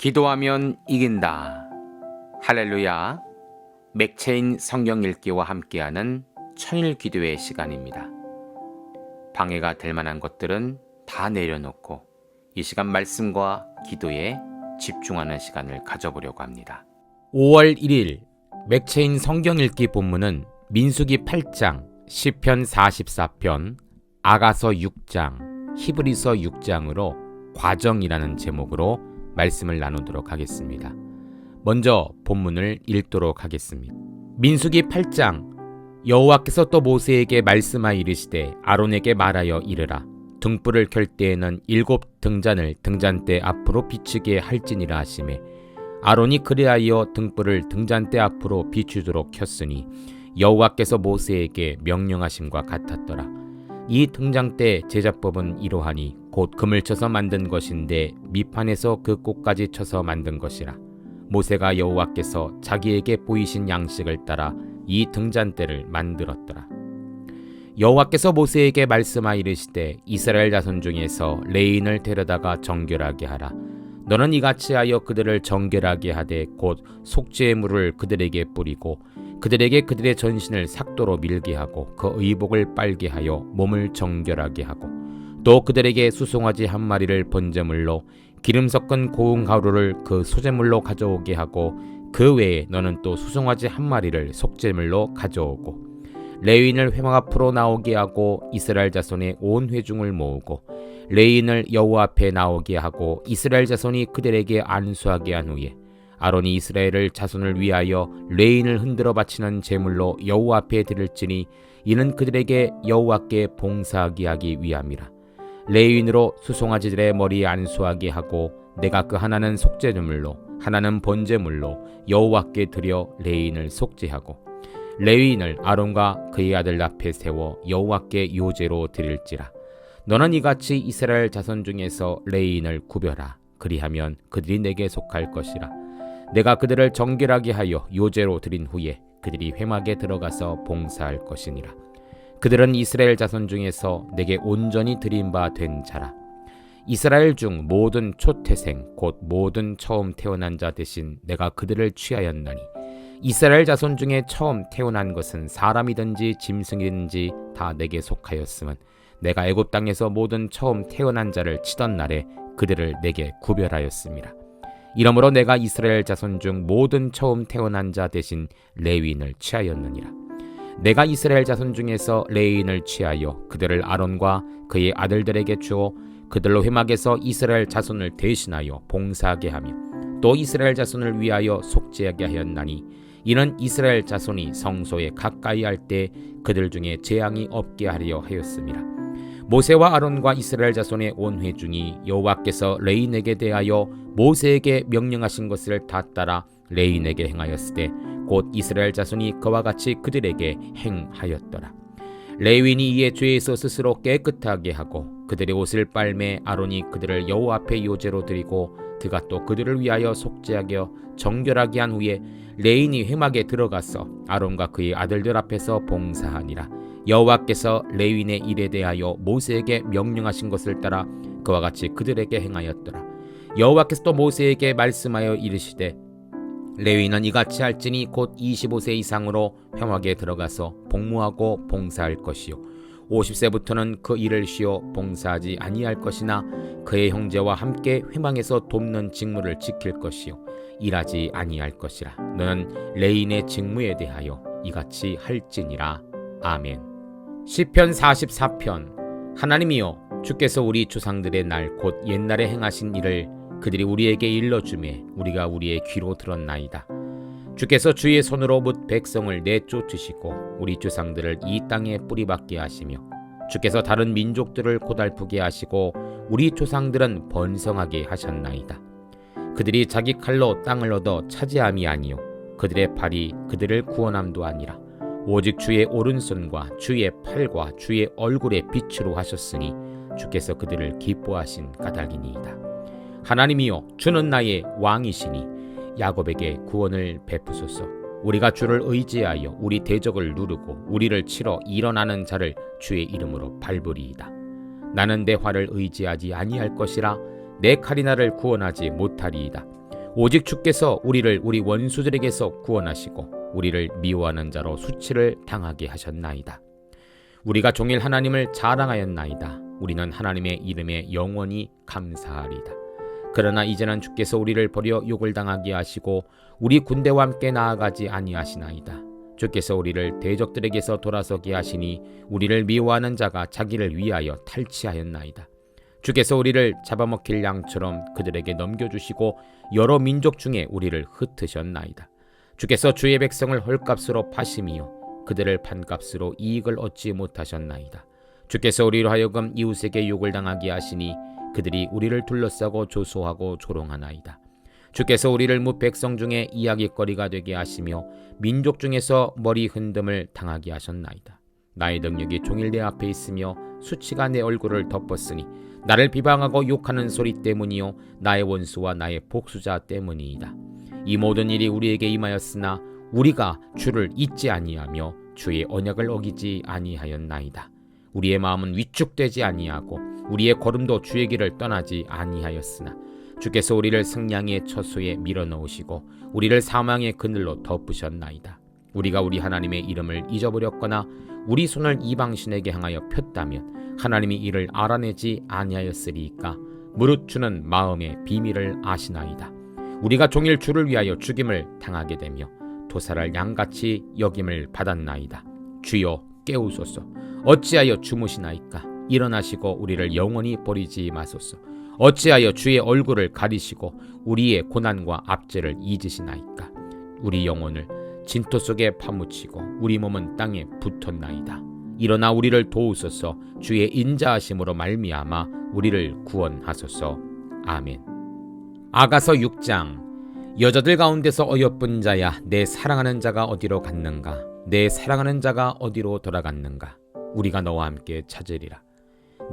기도하면 이긴다. 할렐루야. 맥체인 성경 읽기와 함께하는 천일 기도의 시간입니다. 방해가 될 만한 것들은 다 내려놓고 이 시간 말씀과 기도에 집중하는 시간을 가져보려고 합니다. 5월 1일 맥체인 성경 읽기 본문은 민수기 8장, 시편 44편, 아가서 6장, 히브리서 6장으로 과정이라는 제목으로 말씀을 나누도록 하겠습니다. 먼저 본문을 읽도록 하겠습니다. 민수기 8장. 여호와께서 또 모세에게 말씀하여 이르시되 아론에게 말하여 이르라. 등불을 켤 때에는 7 등잔을 등잔대 앞으로 비추게 할지니라 하시매 아론이 그리하여 등불을 등잔대 앞으로 비추도록 켰으니 여호와께서 모세에게 명령하심과 같았더라. 이 등잔대 제작법은 이러하니 곧 금을 쳐서 만든 것인데 밑판에서 그 꼭까지 쳐서 만든 것이라. 모세가 여호와께서 자기에게 보이신 양식을 따라 이 등잔대를 만들었더라. 여호와께서 모세에게 말씀하여 이르시되 이스라엘 자손 중에서 레인을 데려다가 정결하게 하라. 너는 이같이 하여 그들을 정결하게 하되 곧 속죄의 물을 그들에게 뿌리고 그들에게 그들의 전신을 삭도로 밀게 하고 그 의복을 빨게 하여 몸을 정결하게 하고 또 그들에게 수송아지 한 마리를 번제물로 기름 섞은 고운 가루를 그 소제물로 가져오게 하고 그 외에 너는 또 수송아지 한 마리를 속제물로 가져오고 레위인을 회막 앞으로 나오게 하고 이스라엘 자손의 온 회중을 모으고 레위인을 여호와 앞에 나오게 하고 이스라엘 자손이 그들에게 안수하게 한 후에 아론이 이스라엘을 자손을 위하여 레인을 흔들어 바치는 제물로 여호와 앞에 드릴지니 이는 그들에게 여호와께 봉사하게 하기 위함이라. 레인으로 수송아지들의 머리에 안수하게 하고 내가 그 하나는 속죄제물로 하나는 번제물로 여호와께 드려 레인을 속죄하고 레위인을 아론과 그의 아들 앞에 세워 여호와께 요제로 드릴지라. 너는 이같이 이스라엘 자손 중에서 레위인을 구별하. 그리하면 그들이 내게 속할 것이라. 내가 그들을 정결하게 하여 요제로 드린 후에 그들이 회막에 들어가서 봉사할 것이니라. 그들은 이스라엘 자손 중에서 내게 온전히 드린 바 된 자라. 이스라엘 중 모든 초태생 곧 모든 처음 태어난 자 대신 내가 그들을 취하였나니 이스라엘 자손 중에 처음 태어난 것은 사람이든지 짐승이든지 다 내게 속하였음은 내가 애굽 땅에서 모든 처음 태어난 자를 치던 날에 그들을 내게 구별하였습니다. 이러므로 내가 이스라엘 자손 중 모든 처음 태어난 자 대신 레위인을 취하였느니라. 내가 이스라엘 자손 중에서 레위인을 취하여 그들을 아론과 그의 아들들에게 주어 그들로 회막에서 이스라엘 자손을 대신하여 봉사하게 하며 또 이스라엘 자손을 위하여 속죄하게 하였나니 이는 이스라엘 자손이 성소에 가까이 할 때 그들 중에 재앙이 없게 하려 하였습니다. 모세와 아론과 이스라엘 자손의 온 회중이 여호와께서 레인에게 대하여 모세에게 명령하신 것을 다 따라 레인에게 행하였으되 곧 이스라엘 자손이 그와 같이 그들에게 행하였더라. 레위인이 이에 죄에서 스스로 깨끗하게 하고 그들의 옷을 빨매 아론이 그들을 여호와 앞에 요제로 드리고 그가 또 그들을 위하여 속죄하게 정결하게 한 후에 레인이 회막에 들어가서 아론과 그의 아들들 앞에서 봉사하니라. 여호와께서 레위인의 일에 대하여 모세에게 명령하신 것을 따라 그와 같이 그들에게 행하였더라. 여호와께서 또 모세에게 말씀하여 이르시되 레위인은 이같이 할지니 곧 25세 이상으로 회막에 들어가서 복무하고 봉사할 것이요 50세부터는 그 일을 쉬어 봉사하지 아니할 것이나 그의 형제와 함께 회막에서 돕는 직무를 지킬 것이요 일하지 아니할 것이라. 너는 레위인의 직무에 대하여 이같이 할지니라. 아멘. 시편 44편. 하나님이여 주께서 우리 조상들의 날 곧 옛날에 행하신 일을 그들이 우리에게 일러주매 우리가 우리의 귀로 들었나이다. 주께서 주의 손으로 뭇 백성을 내쫓으시고 우리 조상들을 이 땅에 뿌리박게 하시며 주께서 다른 민족들을 고달프게 하시고 우리 조상들은 번성하게 하셨나이다. 그들이 자기 칼로 땅을 얻어 차지함이 아니요 그들의 팔이 그들을 구원함도 아니라 오직 주의 오른손과 주의 팔과 주의 얼굴의 빛으로 하셨으니 주께서 그들을 기뻐하신 까닭이니이다. 하나님이여 주는 나의 왕이시니 야곱에게 구원을 베푸소서. 우리가 주를 의지하여 우리 대적을 누르고 우리를 치러 일어나는 자를 주의 이름으로 밟으리이다. 나는 내 활을 의지하지 아니할 것이라 내 칼이 나를 구원하지 못하리이다. 오직 주께서 우리를 우리 원수들에게서 구원하시고 우리를 미워하는 자로 수치를 당하게 하셨나이다. 우리가 종일 하나님을 자랑하였나이다. 우리는 하나님의 이름에 영원히 감사하리다. 그러나 이제는 주께서 우리를 버려 욕을 당하게 하시고 우리 군대와 함께 나아가지 아니하시나이다. 주께서 우리를 대적들에게서 돌아서게 하시니 우리를 미워하는 자가 자기를 위하여 탈취하였나이다. 주께서 우리를 잡아먹힐 양처럼 그들에게 넘겨주시고 여러 민족 중에 우리를 흩으셨나이다. 주께서 주의 백성을 헐값으로 파심이요 그들을 판값으로 이익을 얻지 못하셨나이다. 주께서 우리로 하여금 이웃에게 욕을 당하게 하시니 그들이 우리를 둘러싸고 조소하고 조롱하나이다. 주께서 우리를 무 백성 중에 이야깃거리가 되게 하시며 민족 중에서 머리 흔듦을 당하게 하셨나이다. 나의 능력이 종일 내 앞에 있으며 수치가 내 얼굴을 덮었으니 나를 비방하고 욕하는 소리 때문이요 나의 원수와 나의 복수자 때문이이다. 이 모든 일이 우리에게 임하였으나 우리가 주를 잊지 아니하며 주의 언약을 어기지 아니하였나이다. 우리의 마음은 위축되지 아니하고 우리의 걸음도 주의 길을 떠나지 아니하였으나 주께서 우리를 승냥이의 처소에 밀어넣으시고 우리를 사망의 그늘로 덮으셨나이다. 우리가 우리 하나님의 이름을 잊어버렸거나 우리 손을 이방신에게 향하여 폈다면 하나님이 이를 알아내지 아니하였으리이까. 무릇 주는 마음의 비밀을 아시나이다. 우리가 종일 주를 위하여 죽임을 당하게 되며 도살할 양같이 여김을 받았나이다. 주여 깨우소서. 어찌하여 주무시나이까. 일어나시고 우리를 영원히 버리지 마소서. 어찌하여 주의 얼굴을 가리시고 우리의 고난과 압제를 잊으시나이까. 우리 영혼을 진토 속에 파묻히고 우리 몸은 땅에 붙었나이다. 일어나 우리를 도우소서. 주의 인자하심으로 말미암아 우리를 구원하소서. 아멘. 아가서 6장. 여자들 가운데서 어여쁜 자야, 내 사랑하는 자가 어디로 갔는가? 내 사랑하는 자가 어디로 돌아갔는가? 우리가 너와 함께 찾으리라.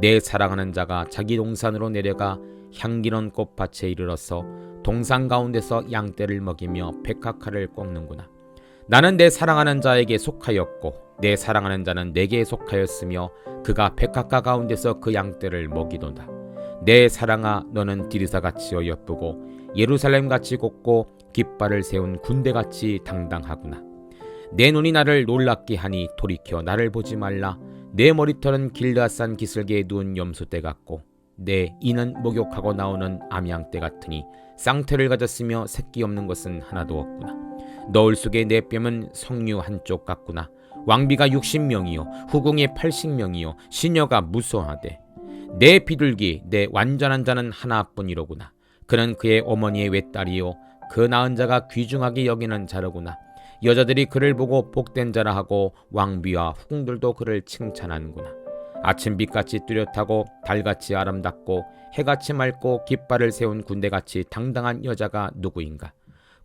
내 사랑하는 자가 자기 동산으로 내려가 향기로운 꽃밭에 이르러서 동산 가운데서 양떼를 먹이며 백합화를 꺾는구나. 나는 내 사랑하는 자에게 속하였고 내 사랑하는 자는 내게 속하였으며 그가 백합화 가운데서 그 양떼를 먹이도다. 내 사랑아, 너는 디르사같이 어여쁘고 예루살렘같이 곱고 깃발을 세운 군대같이 당당하구나. 내 눈이 나를 놀랍게 하니 돌이켜 나를 보지 말라. 내 머리털은 길르앗산 기슭에 누운 염소떼 같고 내 이는 목욕하고 나오는 암양떼 같으니 쌍태를 가졌으며 새끼 없는 것은 하나도 없구나. 너울 속에 내 뺨은 석류 한쪽 같구나. 왕비가 60명이요 후궁이 80명이요 시녀가 무수하되 내 비둘기 내 완전한 자는 하나뿐이로구나. 그는 그의 어머니의 외딸이요 그 낳은 자가 귀중하게 여기는 자로구나. 여자들이 그를 보고 복된 자라 하고 왕비와 후궁들도 그를 칭찬하는구나. 아침빛같이 뚜렷하고 달같이 아름답고 해같이 맑고 깃발을 세운 군대같이 당당한 여자가 누구인가?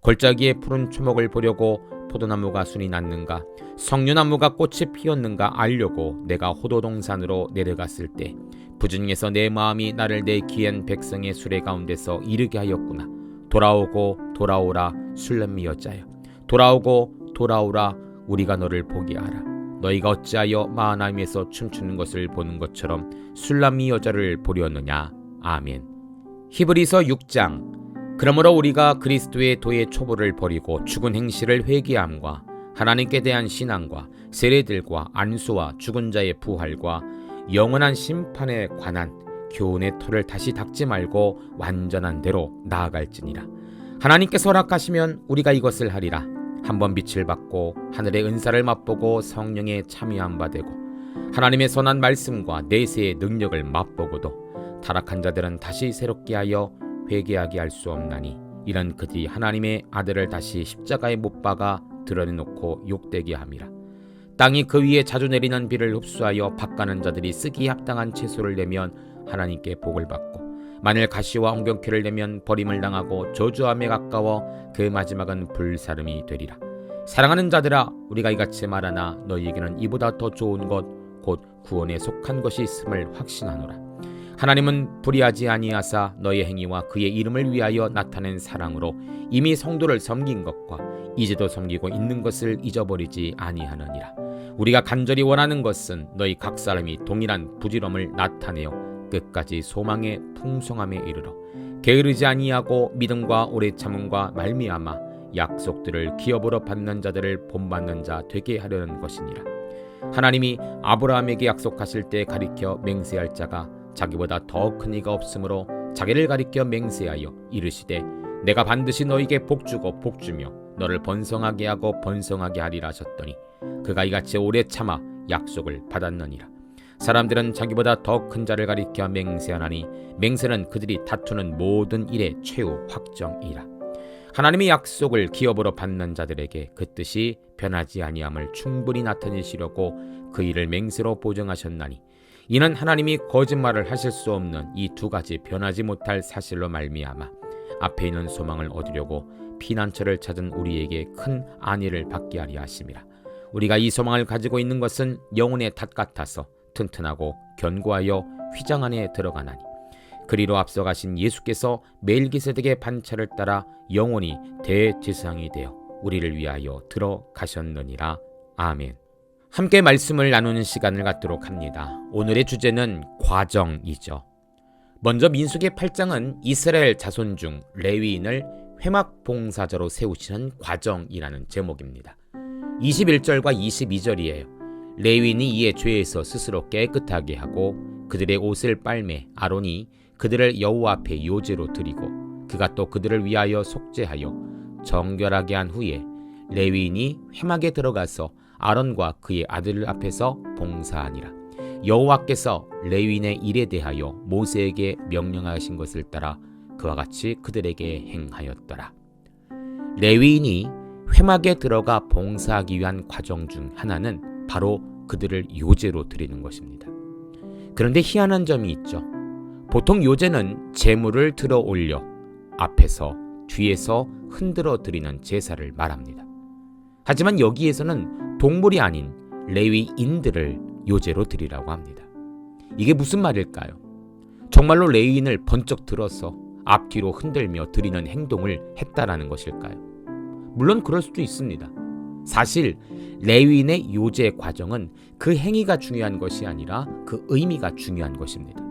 골짜기에 푸른 초목을 보려고 포도나무가 순이 났는가? 석류나무가 꽃이 피었는가 알려고 내가 호도동산으로 내려갔을 때 부중에서 내 마음이 나를 내 귀한 백성의 수레 가운데서 이르게 하였구나. 돌아오고 돌아오라 술람미 여자여. 돌아오고 돌아오라 우리가 너를 보게 하라. 너희가 어찌하여 마하나임에서 춤추는 것을 보는 것처럼 술람미 여자를 보려느냐. 아멘. 히브리서 6장. 그러므로 우리가 그리스도의 도의 초보를 버리고 죽은 행실을 회개함과 하나님께 대한 신앙과 세례들과 안수와 죽은 자의 부활과 영원한 심판에 관한 교훈의 털을 다시 닦지 말고 완전한 대로 나아갈지니라. 하나님께서 허락하시면 우리가 이것을 하리라. 한번 빛을 받고 하늘의 은사를 맛보고 성령에 참여한 바 되고 하나님의 선한 말씀과 내세의 능력을 맛보고도 타락한 자들은 다시 새롭게 하여 회개하게 할 수 없나니 이런 그들이 하나님의 아들을 다시 십자가에 못 박아 드러내놓고 욕되게 함이라. 땅이 그 위에 자주 내리는 비를 흡수하여 밭가는 자들이 쓰기에 합당한 채소를 내면 하나님께 복을 받고 만일 가시와 엉겅퀴를 내면 버림을 당하고 저주함에 가까워 그 마지막은 불사름이 되리라. 사랑하는 자들아, 우리가 이같이 말하나 너희에게는 이보다 더 좋은 것 곧 구원에 속한 것이 있음을 확신하노라. 하나님은 불의하지 아니하사 너의 행위와 그의 이름을 위하여 나타낸 사랑으로 이미 성도를 섬긴 것과 이제도 섬기고 있는 것을 잊어버리지 아니하느니라. 우리가 간절히 원하는 것은 너희 각 사람이 동일한 부지런함을 나타내어 끝까지 소망의 풍성함에 이르러 게으르지 아니하고 믿음과 오래 참음과 말미암아 약속들을 기업으로 받는 자들을 본받는 자 되게 하려는 것이니라. 하나님이 아브라함에게 약속하실 때 가리켜 맹세할 자가 자기보다 더 큰 이가 없으므로 자기를 가리켜 맹세하여 이르시되 내가 반드시 너에게 복주고 복주며 너를 번성하게 하고 번성하게 하리라 하셨더니 그가 이같이 오래 참아 약속을 받았느니라. 사람들은 자기보다 더 큰 자를 가리켜 맹세하나니 맹세는 그들이 다투는 모든 일의 최후 확정이라. 하나님의 약속을 기업으로 받는 자들에게 그 뜻이 변하지 아니함을 충분히 나타내시려고 그 일을 맹세로 보증하셨나니 이는 하나님이 거짓말을 하실 수 없는 이 두 가지 변하지 못할 사실로 말미암아 앞에 있는 소망을 얻으려고 피난처를 찾은 우리에게 큰 안위를 받게 하리 하심이라. 우리가 이 소망을 가지고 있는 것은 영혼의 닷 같아서 튼튼하고 견고하여 휘장 안에 들어가나니 그리로 앞서가신 예수께서 멜기세덱의 반차를 따라 영원히 대제사장이 되어 우리를 위하여 들어가셨느니라. 아멘. 함께 말씀을 나누는 시간을 갖도록 합니다. 오늘의 주제는 과정이죠. 먼저 민수기 8장은 이스라엘 자손 중 레위인을 회막 봉사자로 세우시는 과정이라는 제목입니다. 21절과 22절이에요. 레위인이 이에 죄에서 스스로 깨끗하게 하고 그들의 옷을 빨매 아론이 그들을 여호와 앞에 요제로 드리고 그가 또 그들을 위하여 속죄하여 정결하게 한 후에 레위인이 회막에 들어가서 아론과 그의 아들 앞에서 봉사하니라. 여호와께서 레위인의 일에 대하여 모세에게 명령하신 것을 따라 그와 같이 그들에게 행하였더라. 레위인이 회막에 들어가 봉사하기 위한 과정 중 하나는 바로 그들을 요제로 드리는 것입니다. 그런데 희한한 점이 있죠. 보통 요제는 제물을 들어 올려 앞에서 뒤에서 흔들어 드리는 제사를 말합니다. 하지만 여기에서는 동물이 아닌 레위인들을 요제로 드리라고 합니다. 이게 무슨 말일까요? 정말로 레위인을 번쩍 들어서 앞뒤로 흔들며 드리는 행동을 했다라는 것일까요? 물론 그럴 수도 있습니다. 사실 레위인의 요제 과정은 그 행위가 중요한 것이 아니라 그 의미가 중요한 것입니다.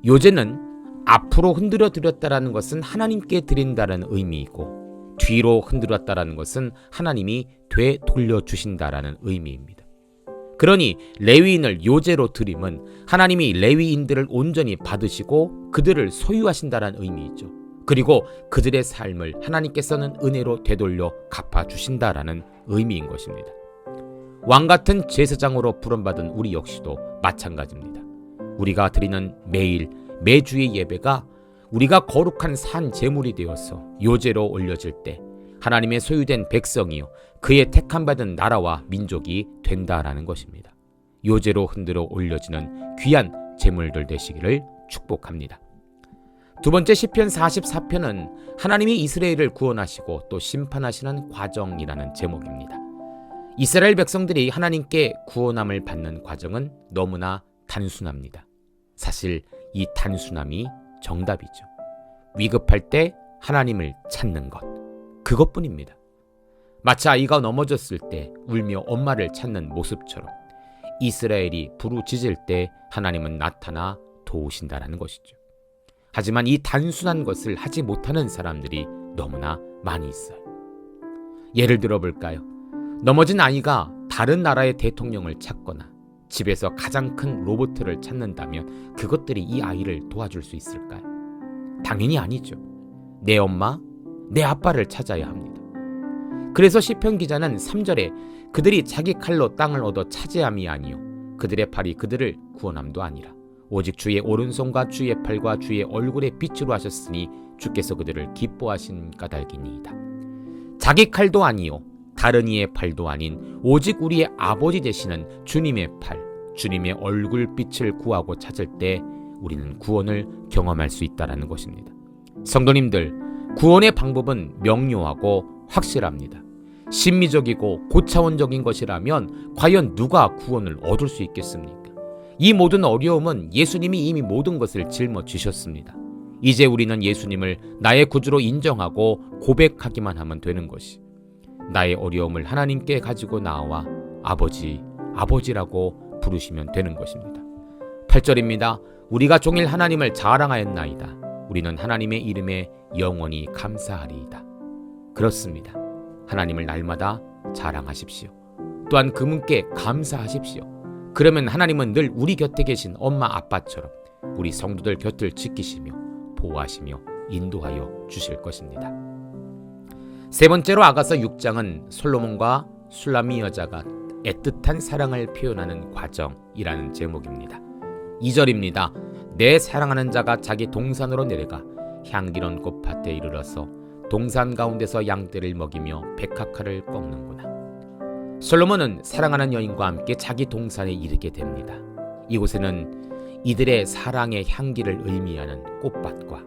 요제는 앞으로 흔들어 드렸다라는 것은 하나님께 드린다는 의미이고 뒤로 흔들었다라는 것은 하나님이 되돌려 주신다라는 의미입니다. 그러니 레위인을 요제로 드림은 하나님이 레위인들을 온전히 받으시고 그들을 소유하신다라는 의미이죠. 그리고 그들의 삶을 하나님께서는 은혜로 되돌려 갚아주신다라는 의미인 것입니다. 왕같은 제사장으로 부름받은 우리 역시도 마찬가지입니다. 우리가 드리는 매주의 예배가 우리가 거룩한 산 제물이 되어서 요제로 올려질 때 하나님의 소유된 백성이요 그의 택함받은 나라와 민족이 된다라는 것입니다. 요제로 흔들어 올려지는 귀한 제물들 되시기를 축복합니다. 두 번째 시편 44편은 하나님이 이스라엘을 구원하시고 또 심판하시는 과정이라는 제목입니다. 이스라엘 백성들이 하나님께 구원함을 받는 과정은 너무나 단순합니다. 사실 이 단순함이 정답이죠. 위급할 때 하나님을 찾는 것, 그것뿐입니다. 마치 아이가 넘어졌을 때 울며 엄마를 찾는 모습처럼 이스라엘이 부르짖을 때 하나님은 나타나 도우신다라는 것이죠. 하지만 이 단순한 것을 하지 못하는 사람들이 너무나 많이 있어요. 예를 들어 볼까요? 넘어진 아이가 다른 나라의 대통령을 찾거나 집에서 가장 큰 로봇을 찾는다면 그것들이 이 아이를 도와줄 수 있을까요? 당연히 아니죠. 내 엄마, 내 아빠를 찾아야 합니다. 그래서 시편 기자는 3절에 그들이 자기 칼로 땅을 얻어 차지함이 아니요 그들의 팔이 그들을 구원함도 아니라 오직 주의 오른손과 주의 팔과 주의 얼굴의 빛으로 하셨으니 주께서 그들을 기뻐하신 까닭이니이다. 자기 칼도 아니요 다른 이의 팔도 아닌 오직 우리의 아버지 되시는 주님의 팔, 주님의 얼굴빛을 구하고 찾을 때 우리는 구원을 경험할 수 있다는 것입니다. 성도님들, 구원의 방법은 명료하고 확실합니다. 심미적이고 고차원적인 것이라면 과연 누가 구원을 얻을 수 있겠습니까? 이 모든 어려움은 예수님이 이미 모든 것을 짊어지셨습니다. 이제 우리는 예수님을 나의 구주로 인정하고 고백하기만 하면 되는 것이, 나의 어려움을 하나님께 가지고 나와 아버지, 아버지라고 부르시면 되는 것입니다. 8절입니다. 우리가 종일 하나님을 자랑하였나이다. 우리는 하나님의 이름에 영원히 감사하리이다. 그렇습니다. 하나님을 날마다 자랑하십시오. 또한 그분께 감사하십시오. 그러면 하나님은 늘 우리 곁에 계신 엄마 아빠처럼 우리 성도들 곁을 지키시며 보호하시며 인도하여 주실 것입니다. 세 번째로 아가서 6장은 솔로몬과 술람미 여자가 애틋한 사랑을 표현하는 과정이라는 제목입니다. 2절입니다. 내 사랑하는 자가 자기 동산으로 내려가 향기로운 꽃밭에 이르러서 동산 가운데서 양떼를 먹이며 백합화를 꺾는구나. 솔로몬은 사랑하는 여인과 함께 자기 동산에 이르게 됩니다. 이곳에는 이들의 사랑의 향기를 의미하는 꽃밭과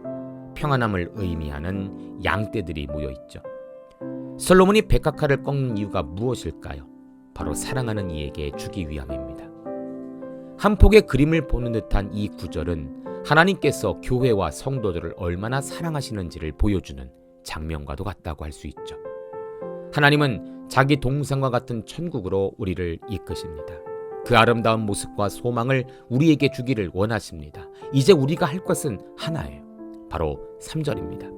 평안함을 의미하는 양떼들이 모여 있죠. 솔로몬이 백합화를 꺾는 이유가 무엇일까요? 바로 사랑하는 이에게 주기 위함입니다. 한 폭의 그림을 보는 듯한 이 구절은 하나님께서 교회와 성도들을 얼마나 사랑하시는지를 보여주는 장면과도 같다고 할 수 있죠. 하나님은 자기 동산과 같은 천국으로 우리를 이끄십니다. 그 아름다운 모습과 소망을 우리에게 주기를 원하십니다. 이제 우리가 할 것은 하나예요. 바로 3절입니다.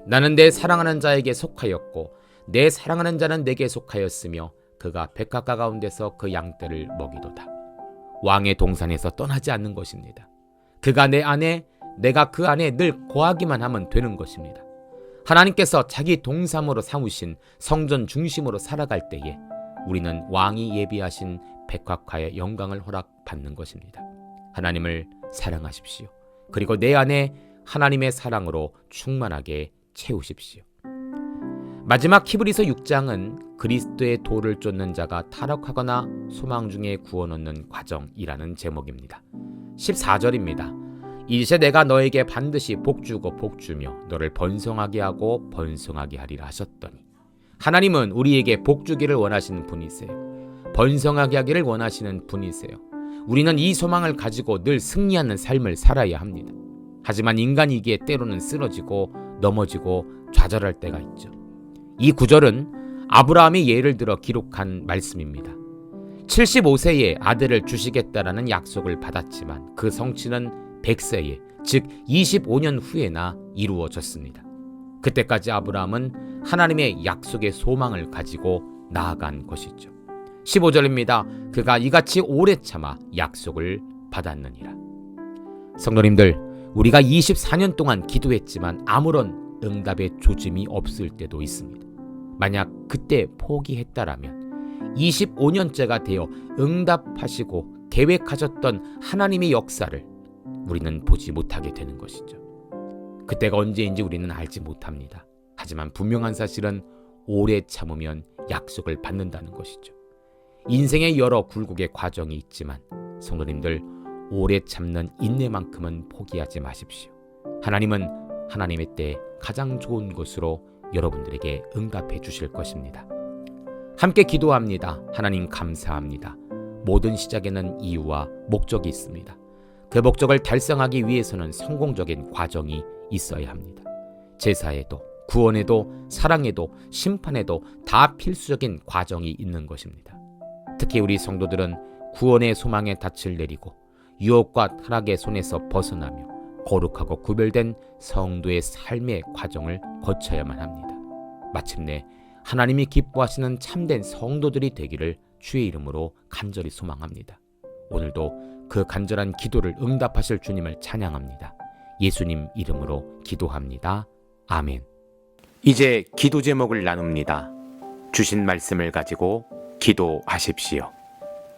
나는 내 사랑하는 자에게 속하였고 내 사랑하는 자는 내게 속하였으며 그가 백합화 가운데서 그 양떼를 먹이도다. 왕의 동산에서 떠나지 않는 것입니다. 그가 내 안에, 내가 그 안에 늘 거하기만 하면 되는 것입니다. 하나님께서 자기 동산으로 삼으신 성전 중심으로 살아갈 때에 우리는 왕이 예비하신 백합화의 영광을 허락받는 것입니다. 하나님을 사랑하십시오. 그리고 내 안에 하나님의 사랑으로 충만하게 채우십시오. 마지막 히브리서 6장은 그리스도의 도를 쫓는 자가 타락하거나 소망 중에 구원 얻는 과정이라는 제목입니다. 14절입니다. 이제 내가 너에게 반드시 복주고 복주며 너를 번성하게 하고 번성하게 하리라 하셨더니, 하나님은 우리에게 복주기를 원하시는 분이세요. 번성하게 하기를 원하시는 분이세요. 우리는 이 소망을 가지고 늘 승리하는 삶을 살아야 합니다. 하지만 인간이기에 때로는 쓰러지고 넘어지고 좌절할 때가 있죠. 이 구절은 아브라함의 예를 들어 기록한 말씀입니다. 75세에 아들을 주시겠다라는 약속을 받았지만 그 성취는 100세에, 즉 25년 후에나 이루어졌습니다. 그때까지 아브라함은 하나님의 약속의 소망을 가지고 나아간 것이죠. 15절입니다. 그가 이같이 오래 참아 약속을 받았느니라. 성도님들, 우리가 24년 동안 기도했지만 아무런 응답의 조짐이 없을 때도 있습니다. 만약 그때 포기했다라면 25년째가 되어 응답하시고 계획하셨던 하나님의 역사를 우리는 보지 못하게 되는 것이죠. 그때가 언제인지 우리는 알지 못합니다. 하지만 분명한 사실은 오래 참으면 약속을 받는다는 것이죠. 인생의 여러 굴곡의 과정이 있지만 성도님들, 오래 참는 인내만큼은 포기하지 마십시오. 하나님은 하나님의 때 가장 좋은 것으로 여러분들에게 응답해 주실 것입니다. 함께 기도합니다. 하나님 감사합니다. 모든 시작에는 이유와 목적이 있습니다. 그 목적을 달성하기 위해서는 성공적인 과정이 있어야 합니다. 제사에도, 구원에도, 사랑에도, 심판에도 다 필수적인 과정이 있는 것입니다. 특히 우리 성도들은 구원의 소망에 닻을 내리고 유혹과 타락의 손에서 벗어나며 거룩하고 구별된 성도의 삶의 과정을 거쳐야만 합니다. 마침내 하나님이 기뻐하시는 참된 성도들이 되기를 주의 이름으로 간절히 소망합니다. 오늘도 그 간절한 기도를 응답하실 주님을 찬양합니다. 예수님 이름으로 기도합니다. 아멘. 이제 기도 제목을 나눕니다. 주신 말씀을 가지고 기도하십시오.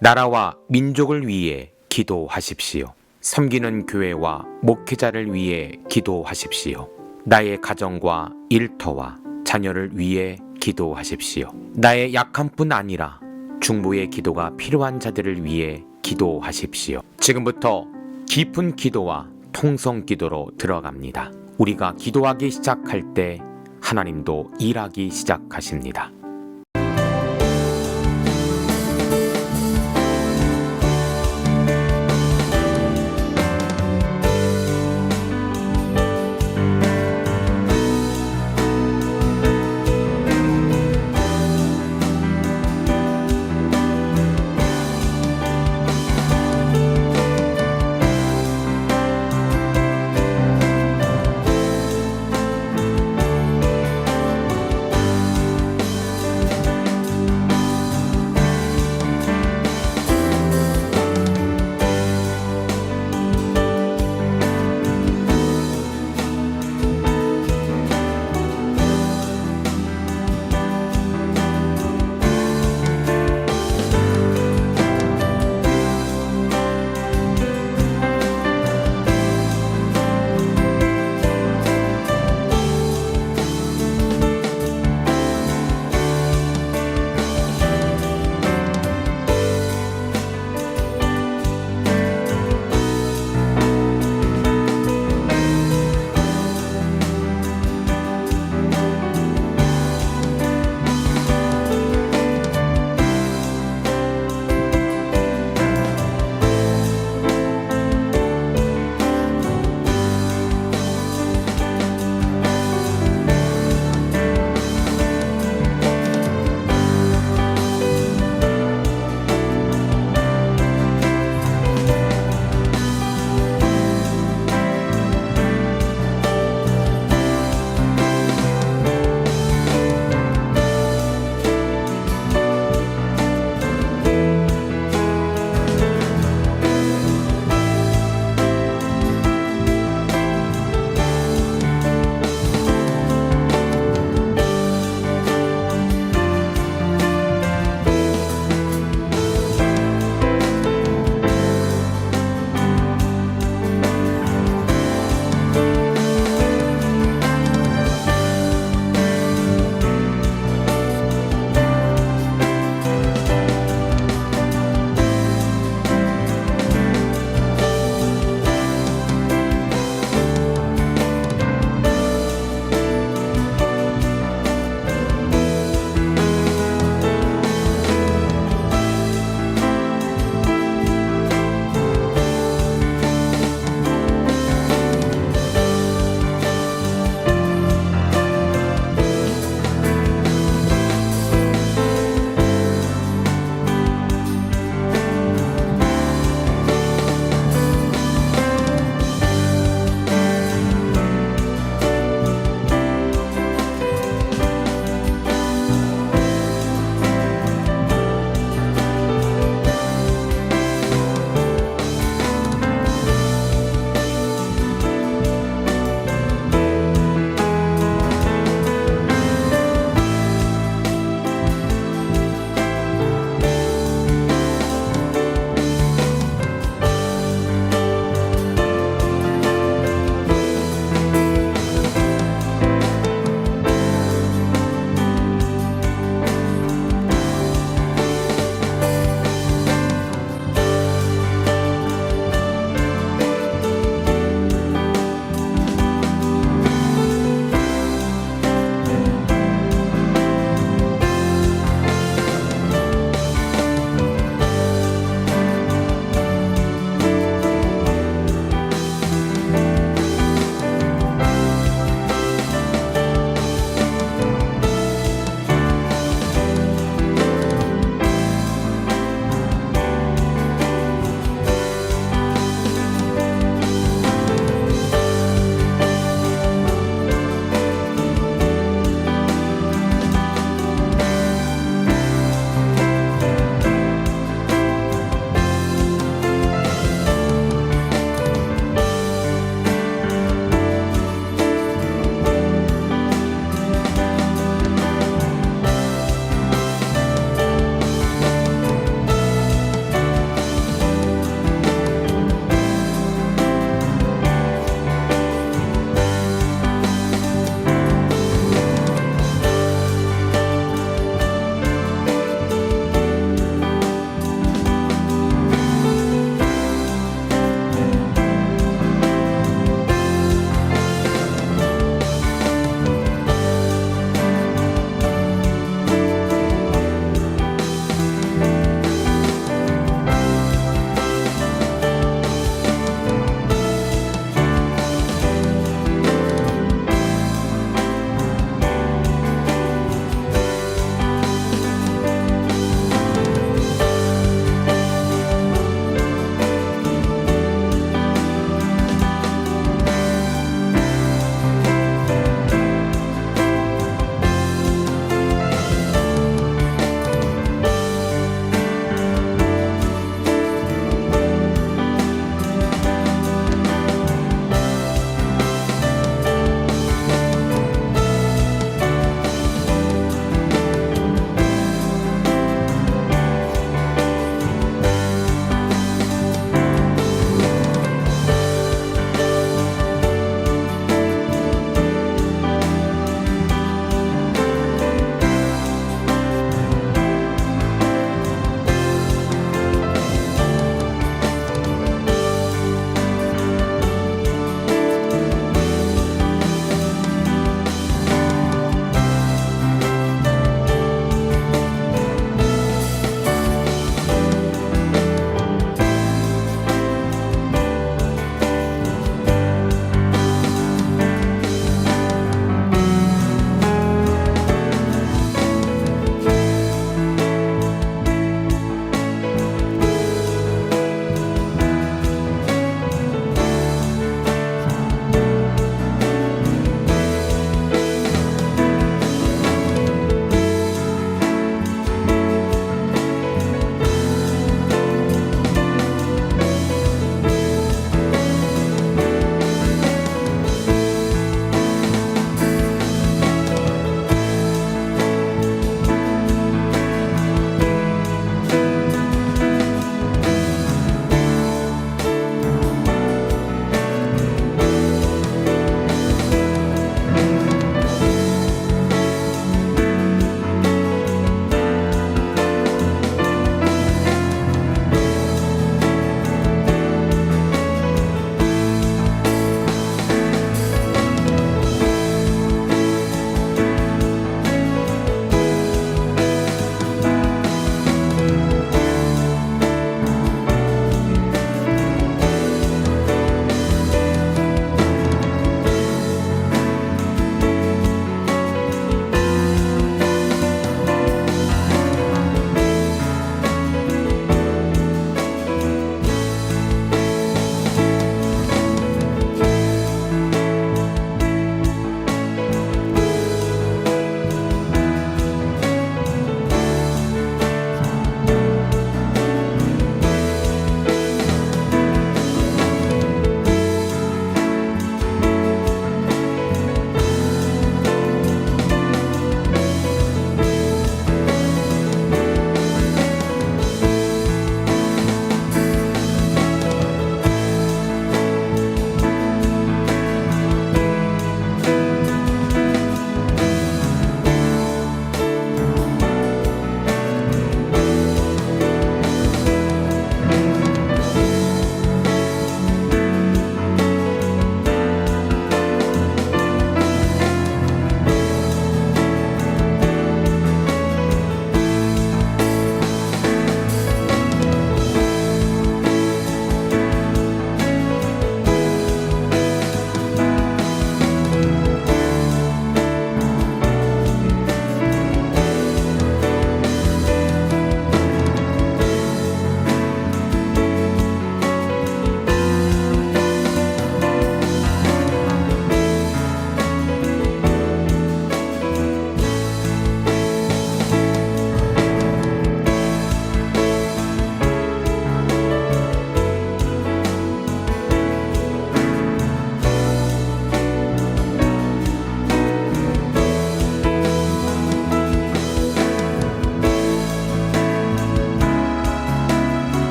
나라와 민족을 위해 기도하십시오. 섬기는 교회와 목회자를 위해 기도하십시오. 나의 가정과 일터와 자녀를 위해 기도하십시오. 나의 약함뿐 아니라 중보의 기도가 필요한 자들을 위해 기도하십시오. 지금부터 깊은 기도와 통성 기도로 들어갑니다. 우리가 기도하기 시작할 때 하나님도 일하기 시작하십니다.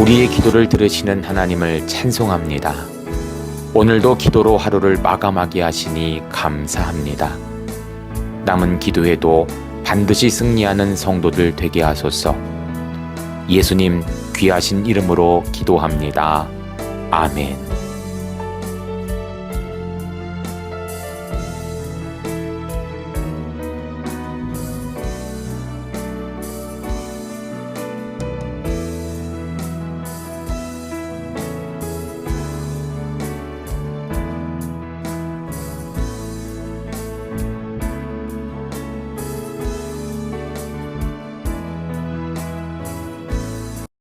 우리의 기도를 들으시는 하나님을 찬송합니다. 오늘도 기도로 하루를 마감하게 하시니 감사합니다. 남은 기도에도 반드시 승리하는 성도들 되게 하소서. 예수님 귀하신 이름으로 기도합니다. 아멘.